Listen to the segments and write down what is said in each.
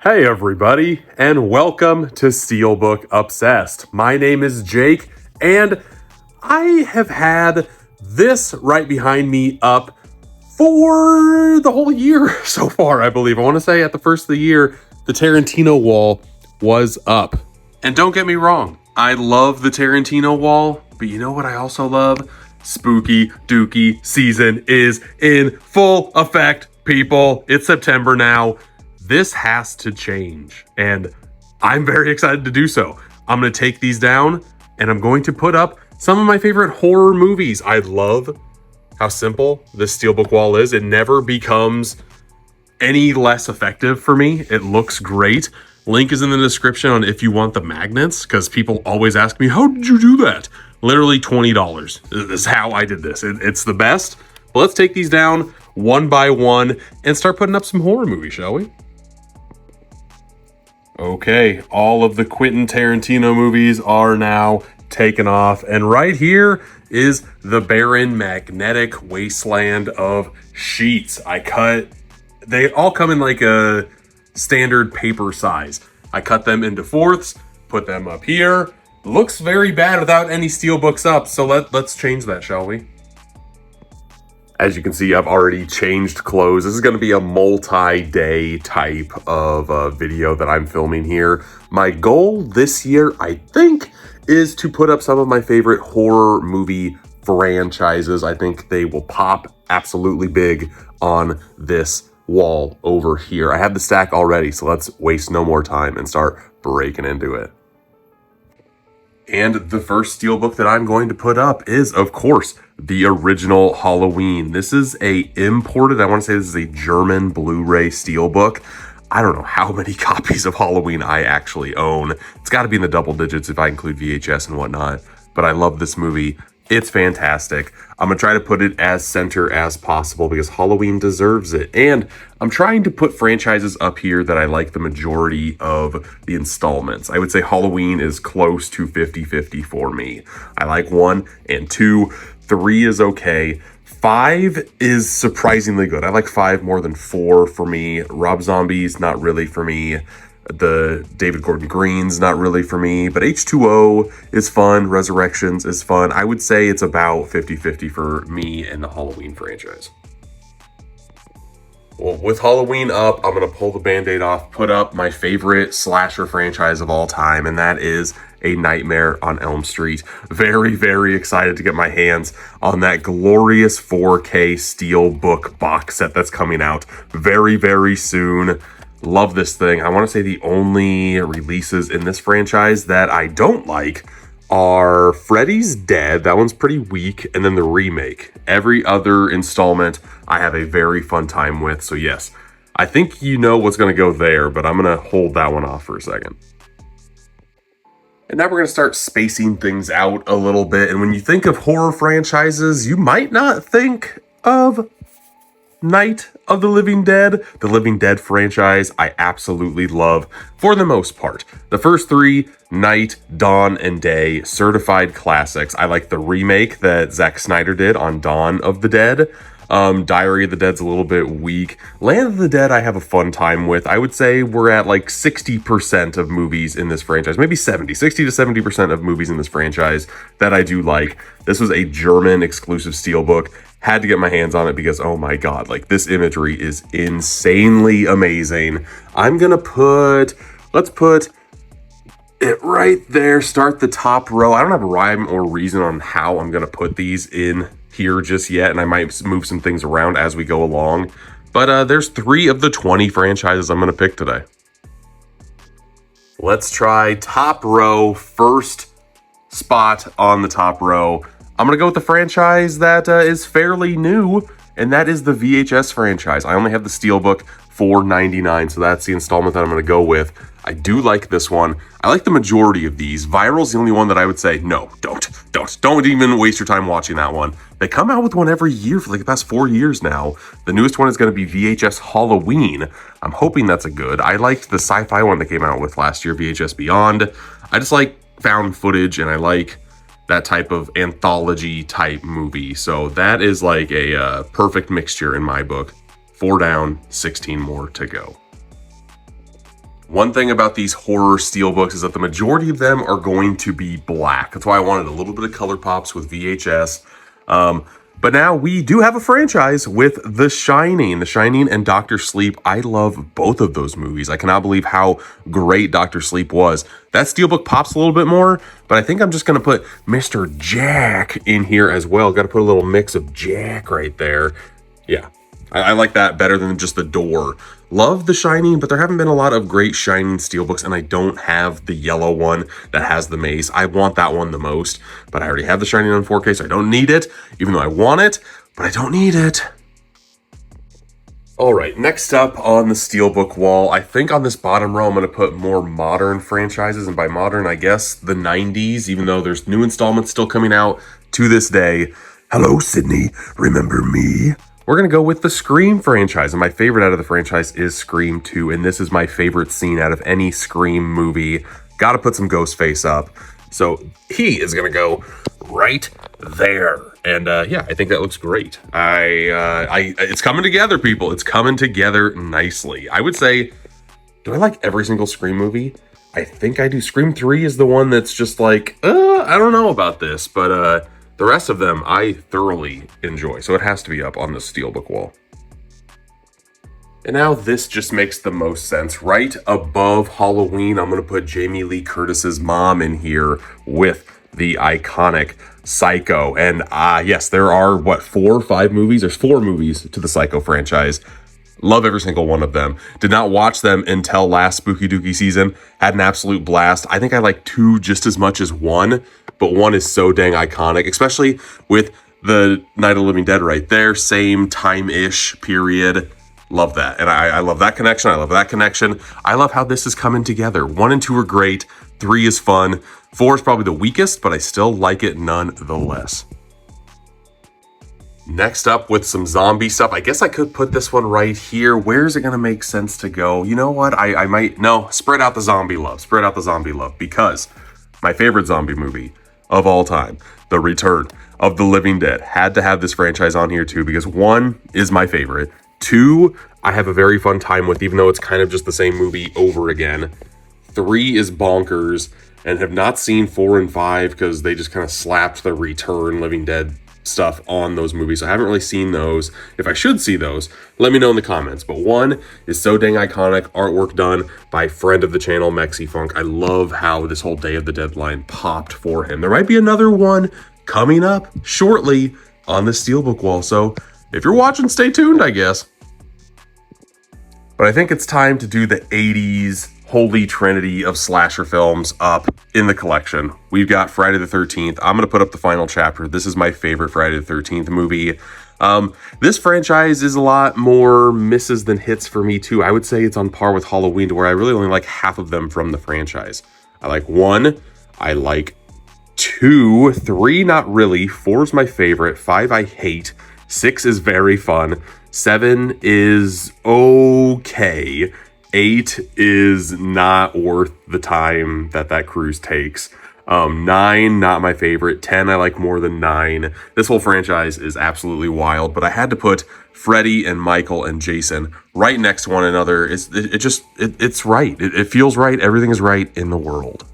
Hey everybody, and welcome to Steelbook Obsessed. My name is Jake, and I have had this right behind me up for the whole year so far, I believe. I want to say at the first of the year, the Tarantino wall was up. And don't get me wrong, I love the Tarantino wall, but you know what I also love? Spooky Dookie season is in full effect, people. It's September now. This has to change, and I'm very excited to do so. I'm going to take these down, and I'm going to put up some of my favorite horror movies. I love how simple this Steelbook wall is. It never becomes any less effective for me. It looks great. Link is in the description on if you want the magnets, because people always ask me, how did you do that? Literally $20. This is how I did this. It's the best. But let's take these down one by one and start putting up some horror movies, shall we? Okay, all of the Quentin Tarantino movies are now taken off, and right here is the barren magnetic wasteland of sheets. They all come in like a standard paper size. I cut them into fourths, put them up here. Looks very bad without any steelbooks up, so let's change that, shall we? As you can see, I've already changed clothes. This is going to be a multi-day type of video that I'm filming here. My goal this year, I think, is to put up some of my favorite horror movie franchises. I think they will pop absolutely big on this wall over here. I have the stack already, so let's waste no more time and start breaking into it. And the first steelbook that I'm going to put up is, of course, the original Halloween. This is a imported, I want to say this is a German Blu-ray steelbook. I don't know how many copies of Halloween I actually own. It's got to be in the double digits if I include VHS and whatnot. But I love this movie. It's fantastic. I'm going to try to put it as center as possible because Halloween deserves it. And I'm trying to put franchises up here that I like the majority of the installments. I would say Halloween is close to 50-50 for me. I like 1 and 2. 3 is okay. 5 is surprisingly good. I like 5 more than 4 for me. Rob Zombie's not really for me. The David Gordon Green's not really for me, but H2O is fun. Resurrections is fun. I would say it's about 50-50 for me and the Halloween franchise. Well, with Halloween up, I'm going to pull the Band-Aid off, put up my favorite slasher franchise of all time, and that is A Nightmare on Elm Street. Very, very excited to get my hands on that glorious 4K Steelbook box set that's coming out very, very soon. Love this thing. I want to say the only releases in this franchise that I don't like are Freddy's Dead. That one's pretty weak. And then the remake. Every other installment I have a very fun time with. So yes, I think you know what's going to go there, but I'm going to hold that one off for a second. And now we're going to start spacing things out a little bit. And when you think of horror franchises, you might not think of Night of the Living Dead. The Living Dead franchise I absolutely love for the most part. The first 3, Night, Dawn, and Day, certified classics. I like the remake that Zack Snyder did on Dawn of the Dead. Diary of the Dead's a little bit weak. Land of the Dead I have a fun time with. I would say we're at like 60% of movies in this franchise, maybe 60 to 70% of movies in this franchise that I do like. This was a German exclusive steelbook. Had to get my hands on it because, oh my god, like this imagery is insanely amazing. Let's put it right there, start the top row. I don't have a rhyme or reason on how I'm gonna put these in here just yet, and I might move some things around as we go along. But there's 3 of the 20 franchises I'm gonna pick today. Let's try top row, first spot on the top row. I'm going to go with the franchise that is fairly new, and that is the VHS franchise. I only have the steelbook for $4.99, so that's the installment that I'm going to go with. I do like this one. I like the majority of these. Viral's the only one that I would say, no, don't even waste your time watching that one. They come out with one every year for like the past 4 years now. The newest one is going to be VHS Halloween. I'm hoping that's a good. I liked the sci-fi one that came out with last year, VHS Beyond. I just like found footage, and I like that type of anthology type movie. So that is like a perfect mixture in my book. 4 down, 16 more to go. One thing about these horror steelbooks is that the majority of them are going to be black. That's why I wanted a little bit of color pops with VHS. But now we do have a franchise with The Shining. The Shining and Dr. Sleep. I love both of those movies. I cannot believe how great Dr. Sleep was. That steelbook pops a little bit more, but I think I'm just going to put Mr. Jack in here as well. Got to put a little mix of Jack right there. Yeah, I like that better than just the door. Love The Shining, but there haven't been a lot of great Shining steelbooks, and I don't have the yellow one that has the mace. I want that one the most, but I already have The Shining on 4K, so I don't need it, even though I want it, but I don't need it. All right, next up on the steelbook wall, I think on this bottom row, I'm going to put more modern franchises, and by modern, I guess the 90s, even though there's new installments still coming out to this day. Hello, Sydney. Remember me? We're going to go with the Scream franchise, and my favorite out of the franchise is Scream 2, and this is my favorite scene out of any Scream movie. Got to put some Ghostface up, so he is going to go right there. And yeah, I think that looks great. It's coming together, people. It's coming together nicely. I would say, do I like every single Scream movie? I think I do. Scream 3 is the one that's just like, I don't know about this, but the rest of them I thoroughly enjoy, so it has to be up on the steelbook wall. And now this just makes the most sense. Right above Halloween, I'm going to put Jamie Lee Curtis's mom in here with the iconic Psycho. And yes, there are, 4 or 5 movies? There's 4 movies to the Psycho franchise. Love every single one of them. Did not watch them until last Spooky Dookie season. Had an absolute blast. I think I like 2 just as much as 1, but 1 is so dang iconic, especially with the Night of the Living Dead right there. Same time-ish period. Love that. And I love that connection. I love that connection. I love how this is coming together. 1 and 2 are great. 3 is fun. 4 is probably the weakest, but I still like it nonetheless. Next up with some zombie stuff. I guess I could put this one right here. Where is it going to make sense to go? You know what? I might, no, spread out the zombie love. Spread out the zombie love, because my favorite zombie movie of all time, The Return of the Living Dead, had to have this franchise on here too, because 1 is my favorite. 2, I have a very fun time with, even though it's kind of just the same movie over again. 3 is bonkers, and have not seen 4 and 5 because they just kind of slapped the Return Living Dead stuff on those movies. So I haven't really seen those. If I should see those, let me know in the comments. But 1 is so dang iconic. Artwork done by friend of the channel, Mexi Funk. I love how this whole Day of the Dead line popped for him. There might be another one coming up shortly on the steelbook wall. So if you're watching, stay tuned, I guess. But I think it's time to do the 80s holy trinity of slasher films up in the collection. We've got Friday the 13th. I'm going to put up the final chapter. This is my favorite Friday the 13th movie. This franchise is a lot more misses than hits for me too. I would say it's on par with Halloween, to where I really only like half of them from the franchise. I like 1, I like 2, 3 not really, 4 is my favorite, 5 I hate, 6 is very fun, 7 is okay, 8 is not worth the time that cruise takes. 9, not my favorite. 10, I like more than 9. This whole franchise is absolutely wild, but I had to put Freddy and Michael and Jason right next to one another. It's right. It feels right. Everything is right in the world.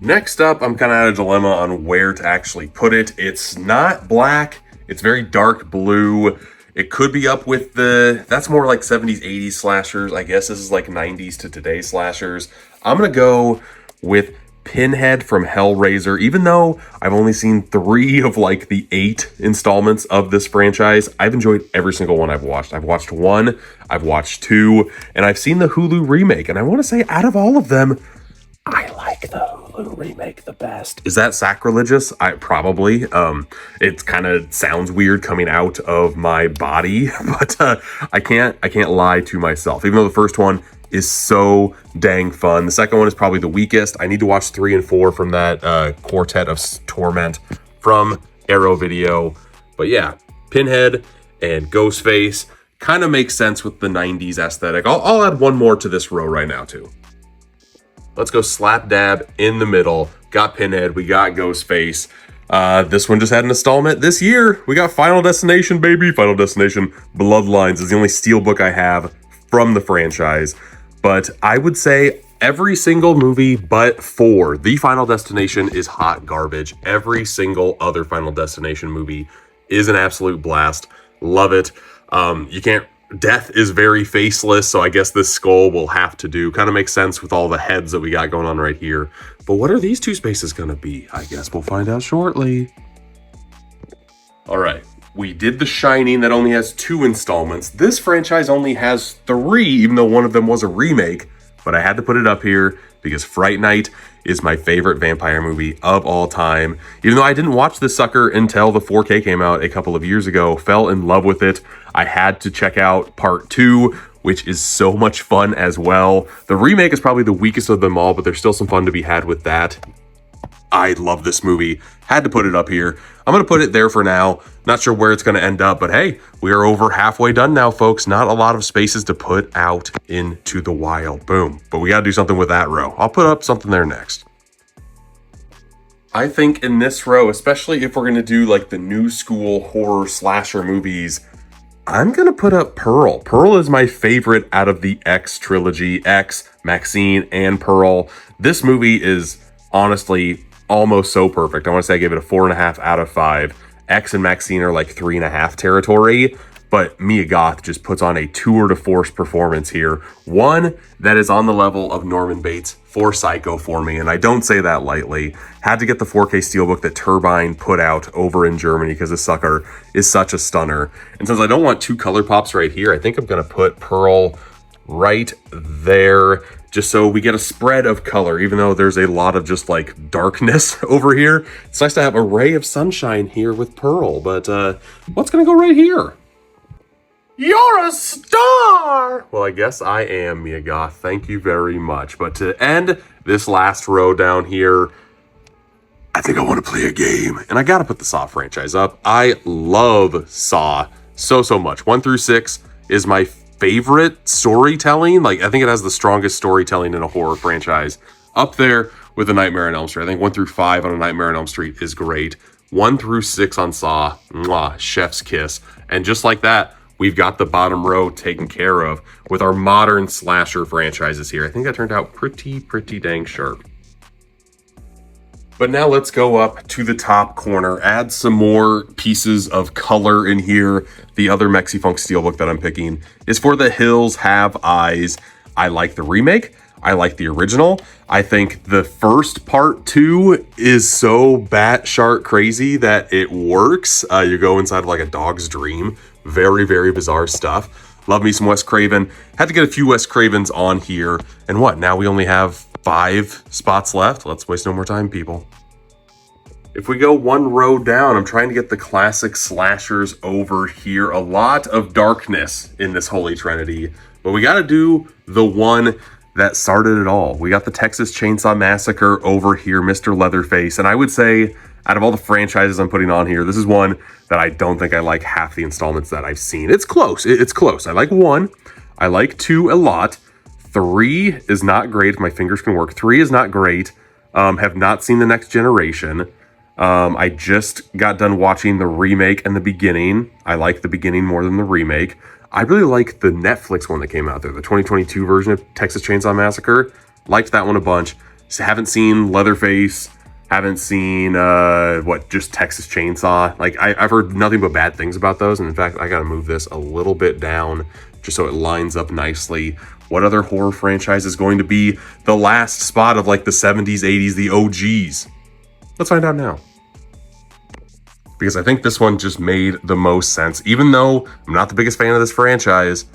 Next up, I'm kind of at a dilemma on where to actually put it. It's not black. It's very dark blue. It could be up with that's more like 70s, 80s slashers. I guess this is like 90s to today's slashers. I'm going to go with Pinhead from Hellraiser, even though I've only seen 3 of like the 8 installments of this franchise. I've enjoyed every single one I've watched. I've watched 1, I've watched 2, and I've seen the Hulu remake. And I want to say, out of all of them, I like the Hulu remake the best. Is that sacrilegious? Probably. It kind of sounds weird coming out of my body, but I can't lie to myself. Even though the first one is so dang fun, the second one is probably the weakest. I need to watch 3 and 4 from that Quartet of Torment from Arrow Video. But yeah, Pinhead and Ghostface kind of makes sense with the 90s aesthetic. I'll add 1 more to this row right now too. Let's go slap dab in the middle. Got Pinhead, we got Ghostface. This one just had an installment this year. We got Final Destination, baby. Final Destination Bloodlines is the only steelbook I have from the franchise. but I would say every single movie but for The Final Destination is hot garbage. Every single other Final Destination movie is an absolute blast. Love it. You can't, Death is very faceless, so I guess this skull will have to do. Kind of makes sense with all the heads that we got going on right here. But what are these two spaces going to be? I guess we'll find out shortly. All right, we did The Shining, that only has 2 installments. This franchise only has 3, even though one of them was a remake. But I had to put it up here because Fright Night is my favorite vampire movie of all time. Even though I didn't watch this sucker until the 4K came out a couple of years ago, fell in love with it. I had to check out part 2, which is so much fun as well. The remake is probably the weakest of them all, but there's still some fun to be had with that. I love this movie. Had to put it up here. I'm going to put it there for now. Not sure where it's going to end up, but hey, we are over halfway done now, folks. Not a lot of spaces to put out into the wild. Boom. But we got to do something with that row. I'll put up something there next. I think in this row, especially if we're going to do like the new school horror slasher movies, I'm going to put up Pearl. Pearl is my favorite out of the X trilogy. X, Maxine, and Pearl. This movie is honestly almost so perfect. I want to say I gave it a 4.5 out of 5. X and Maxine are like 3.5 territory, but Mia Goth just puts on a tour de force performance here. One that is on the level of Norman Bates for Psycho for me, and I don't say that lightly. Had to get the 4K Steelbook that Turbine put out over in Germany because this sucker is such a stunner. And since I don't want 2 color pops right here, I think I'm going to put Pearl right there, just so we get a spread of color, even though there's a lot of just like darkness over here. It's nice to have a ray of sunshine here with Pearl, but what's gonna go right here? You're a star! Well, I guess I am, Mia Goth. Thank you very much. But to end this last row down here, I think I want to play a game. And I gotta put the Saw franchise up. I love Saw so much. 1 through 6 is my favorite storytelling. Like, I think it has the strongest storytelling in a horror franchise, up there with A Nightmare on Elm Street. I think 1 through 5 on A Nightmare on Elm Street is great. 1 through 6 on Saw, mwah, chef's kiss. And just like that, we've got the bottom row taken care of with our modern slasher franchises here. I think that turned out pretty dang sharp. But now let's go up to the top corner, add some more pieces of color in here. The other Mexifunk Steelbook that I'm picking is for The Hills Have Eyes. I like the remake. I like the original. I think the first part 2 is so batshit crazy that it works. You go inside of like a dog's dream. Very bizarre stuff. Love me some Wes Craven. Had to get a few Wes Cravens on here. And what? Now we only have 5 spots left. Let's waste no more time, people. If we go 1 row down, I'm trying to get the classic slashers over here. A lot of darkness in this Holy Trinity, but we got to do the one that started it all. We got the Texas Chainsaw Massacre over here, Mr. Leatherface. And I would say, out of all the franchises I'm putting on here, this is one that I don't think I like half the installments that I've seen. It's close. It's close. I like 1. I like 2 a lot. 3 is not great. If my fingers can work. 3 is not great. Have not seen The Next Generation. I just got done watching the remake and the beginning. I like the beginning more than the remake. I really like the Netflix one that came out there, the 2022 version of Texas Chainsaw Massacre. Liked that one a bunch. Just haven't seen Leatherface. Haven't seen, just Texas Chainsaw. Like, I've heard nothing but bad things about those. And in fact, I got to move this a little bit down just so it lines up nicely. What other horror franchise is going to be the last spot of like the 70s, 80s, the OGs? Let's find out now. Because I think this one just made the most sense. Even though I'm not the biggest fan of this franchise,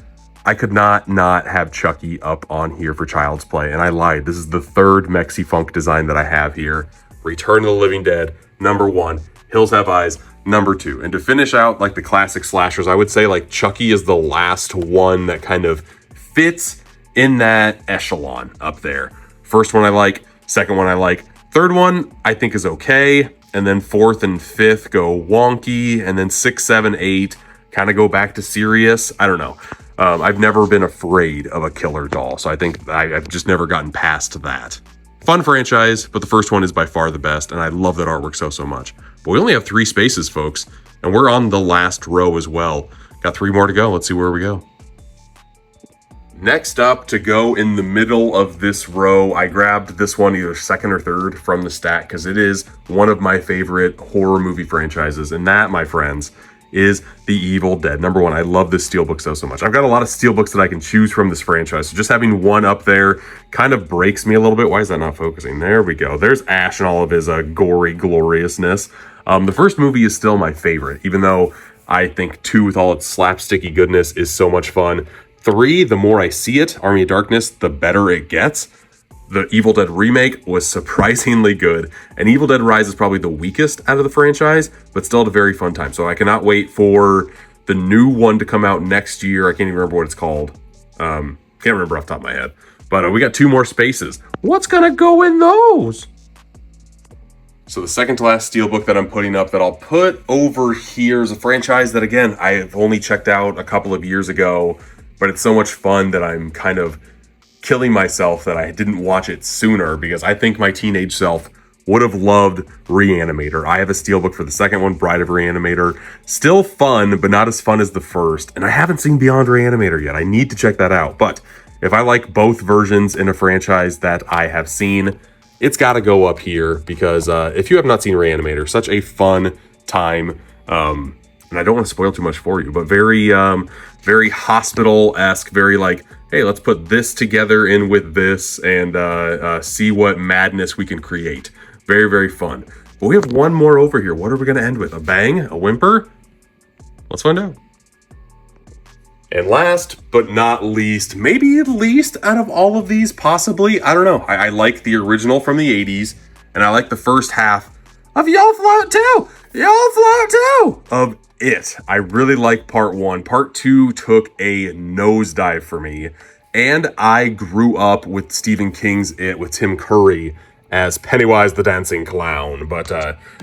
I could not have Chucky up on here for Child's Play. And I lied. This is the 3rd Mexifunk design that I have here. Return of the Living Dead, number 1. Hills Have Eyes, number 2. And to finish out like the classic slashers, I would say like Chucky is the last one that kind of fits in that echelon up there. First one I like, second one I like, third one I think is okay. And then 4th and 5th go wonky. And then 6, 7, 8 kind of go back to serious. I don't know. I've never been afraid of a killer doll. So I think I've just never gotten past that. Fun franchise, but the first one is by far the best. And I love that artwork so much. But we only have 3 spaces, folks. And we're on the last row as well. Got 3 more to go. Let's see where we go. Next up, to go in the middle of this row, I grabbed this one either second or third from the stack because it is one of my favorite horror movie franchises. And that, my friends, is The Evil Dead. Number one, I love this Steelbook so much. I've got a lot of Steelbooks that I can choose from this franchise. So just having one up there kind of breaks me a little bit. Why is that not focusing? There we go. There's Ash and all of his gory gloriousness. The first movie is still my favorite, even though I think 2, with all its slapsticky goodness, is so much fun. 3, the more I see it, Army of Darkness, the better it gets. The Evil Dead remake was surprisingly good, and Evil Dead Rise is probably the weakest out of the franchise, but still had a very fun time. So I cannot wait for the new one to come out next year. I can't even remember what it's called. Can't remember off the top of my head. But we got 2 more spaces. What's gonna go in those? So the second to last Steelbook that I'm putting up that I'll put over here is a franchise that, again, I have only checked out a couple of years ago, but it's so much fun that I'm kind of killing myself that I didn't watch it sooner, because I think my teenage self would have loved Reanimator. I have a Steelbook for the second one, Bride of Reanimator. Still fun, but not as fun as the first. And I haven't seen Beyond Reanimator yet. I need to check that out. But if I like both versions in a franchise that I have seen, it's got to go up here, because if you have not seen Reanimator, such a fun time. And I don't want to spoil too much for you, but very hospital-esque, very like, hey, let's put this together in with this and see what madness we can create. Very, very fun. But we have one more over here. What are we going to end with? A bang? A whimper? Let's find out. And last but not least, maybe at least out of all of these, possibly, I don't know. I like the original from the 80s, and I like the first half of Y'all Float Too! Y'all Float Too! Of It. I really like part 1. Part 2 took a nosedive for me, and I grew up with Stephen King's It with Tim Curry as Pennywise the Dancing Clown, but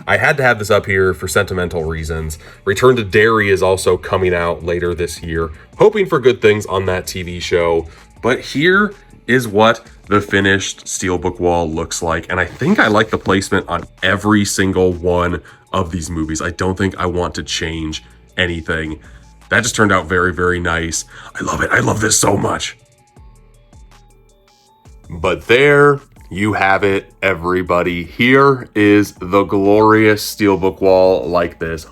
I had to have this up here for sentimental reasons. Return to Derry is also coming out later this year, hoping for good things on that TV show, but here is what the finished Steelbook wall looks like, and I think I like the placement on every single one of these movies. I don't think I want to change anything. That just turned out very, very nice. I love it. I love this so much. But there you have it, everybody. Here is the glorious Steelbook wall like this.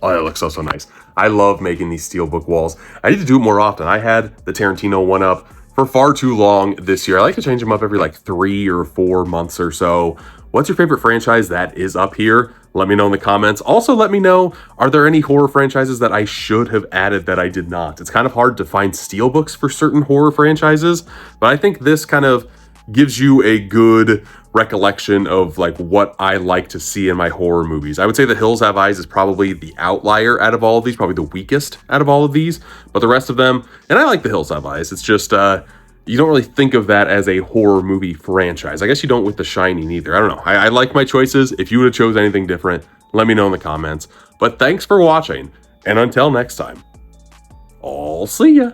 Oh, that looks so nice. I love making these Steelbook walls. I need to do it more often. I had the Tarantino one up for far too long this year. I like to change them up every like 3 or 4 months or so. What's your favorite franchise that is up here? Let me know in the comments. Also, let me know, are there any horror franchises that I should have added that I did not? It's kind of hard to find Steelbooks for certain horror franchises, but I think this kind of gives you a good recollection of like what I like to see in my horror movies. I would say The Hills Have Eyes is probably the outlier out of all of these, probably the weakest out of all of these, but the rest of them, and I like The Hills Have Eyes, it's just, you don't really think of that as a horror movie franchise. I guess you don't with The Shining either. I don't know. I like my choices. If you would have chose anything different, let me know in the comments. But thanks for watching, and until next time, I'll see ya.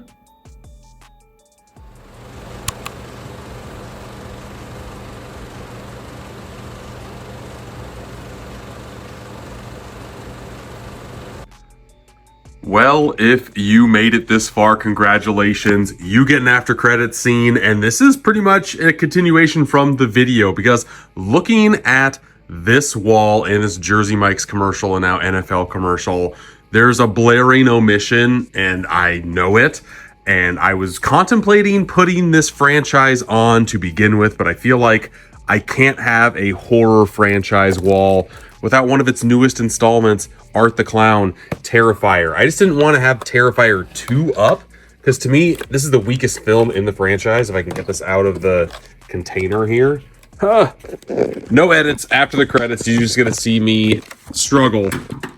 Well, if you made it this far, congratulations. You get an after credits scene, and this is pretty much a continuation from the video, because looking at this wall in this Jersey Mike's commercial and now NFL commercial, there's a blaring omission, and I know it. And I was contemplating putting this franchise on to begin with, but I feel like I can't have a horror franchise wall without one of its newest installments, Art the Clown, Terrifier. I just didn't want to have Terrifier 2 up, because to me, this is the weakest film in the franchise. If I can get this out of the container here. No edits after the credits. You're just going to see me struggle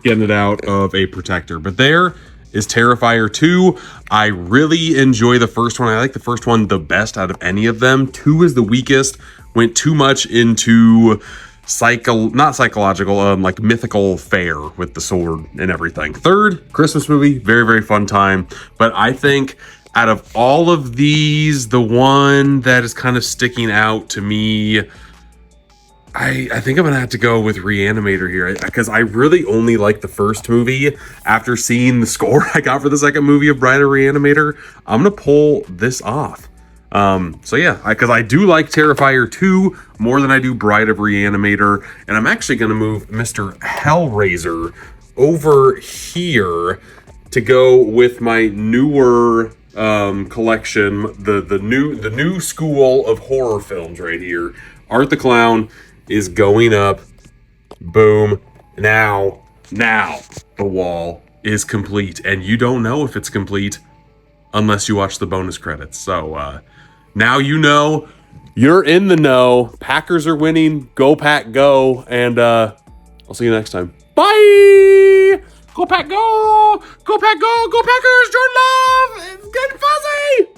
getting it out of a protector. But there is Terrifier 2. I really enjoy the first one. I like the first one the best out of any of them. 2 is the weakest. Went too much into not psychological, like mythical fare with the sword and everything. Third, Christmas movie, very, very fun time. But I think out of all of these, the one that is kind of sticking out to me, I think I'm gonna have to go with Reanimator here because I really only like the first movie. After seeing the score I got for the second movie of Bride of Reanimator, I'm gonna pull this off. So yeah, because I do like Terrifier 2 more than I do Bride of Reanimator, and I'm actually gonna move Mr. Hellraiser over here to go with my newer collection, the new school of horror films right here. Art the Clown is going up. Boom. Now the wall is complete, and you don't know if it's complete unless you watch the bonus credits. So now you know, you're in the know. Packers are winning. Go Pack go, and I'll see you next time. Bye. Go Pack go. Go Pack go. Go Packers. Jordan Love. It's getting fuzzy.